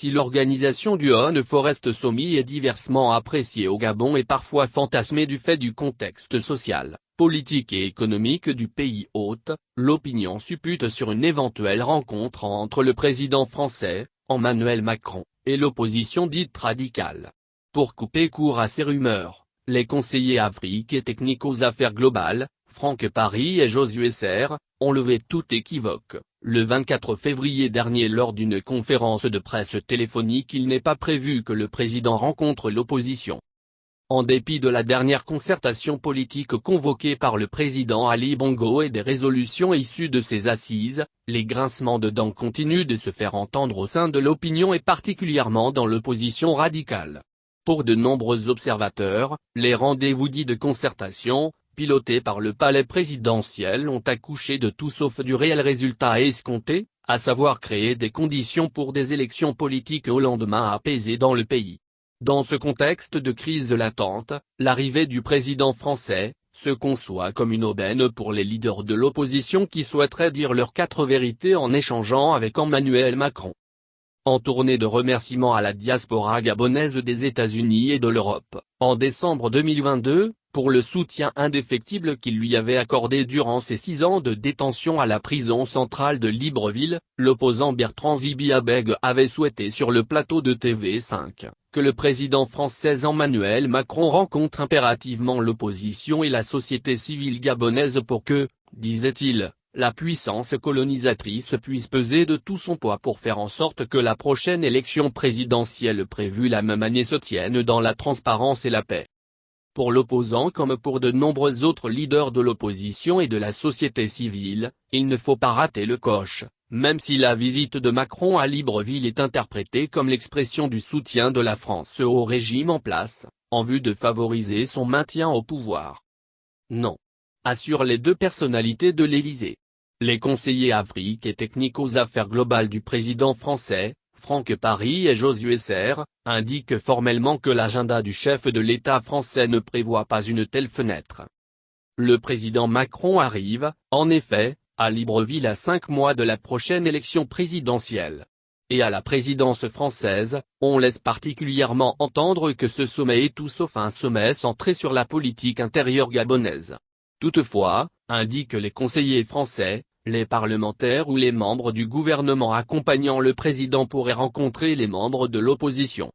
Si l'organisation du One Forest Summit est diversement appréciée au Gabon et parfois fantasmée du fait du contexte social, politique et économique du pays hôte, l'opinion suppute sur une éventuelle rencontre entre le président français, Emmanuel Macron, et l'opposition dite radicale. Pour couper court à ces rumeurs, les conseillers Afrique et techniques aux affaires globales, Franck Paris et Josué Serre, ont levé tout équivoque. Le 24 février dernier lors d'une conférence de presse téléphonique, il n'est pas prévu que le président rencontre l'opposition. En dépit de la dernière concertation politique convoquée par le président Ali Bongo et des résolutions issues de ses assises, les grincements de dents continuent de se faire entendre au sein de l'opinion et particulièrement dans l'opposition radicale. Pour de nombreux observateurs, les rendez-vous dits de concertation, pilotés par le palais présidentiel, ont accouché de tout sauf du réel résultat escompté, à savoir créer des conditions pour des élections politiques au lendemain apaisées dans le pays. Dans ce contexte de crise latente, l'arrivée du président français se conçoit comme une aubaine pour les leaders de l'opposition qui souhaiteraient dire leurs 4 vérités en échangeant avec Emmanuel Macron. En tournée de remerciements à la diaspora gabonaise des États-Unis et de l'Europe, en décembre 2022, pour le soutien indéfectible qu'il lui avait accordé durant ses 6 ans de détention à la prison centrale de Libreville, l'opposant Bertrand Zibiabeg avait souhaité sur le plateau de TV5, que le président français Emmanuel Macron rencontre impérativement l'opposition et la société civile gabonaise pour que, disait-il, la puissance colonisatrice puisse peser de tout son poids pour faire en sorte que la prochaine élection présidentielle prévue la même année se tienne dans la transparence et la paix. Pour l'opposant comme pour de nombreux autres leaders de l'opposition et de la société civile, il ne faut pas rater le coche, même si la visite de Macron à Libreville est interprétée comme l'expression du soutien de la France au régime en place, en vue de favoriser son maintien au pouvoir. Non. Assurent les 2 personnalités de l'Élysée. Les conseillers Afrique et techniques aux affaires globales du président français, Franck Paris et Josué Serre, indiquent formellement que l'agenda du chef de l'État français ne prévoit pas une telle fenêtre. Le président Macron arrive, en effet, à Libreville à 5 mois de la prochaine élection présidentielle. Et à la présidence française, on laisse particulièrement entendre que ce sommet est tout sauf un sommet centré sur la politique intérieure gabonaise. Toutefois, indiquent les conseillers français, les parlementaires ou les membres du gouvernement accompagnant le président pourraient rencontrer les membres de l'opposition.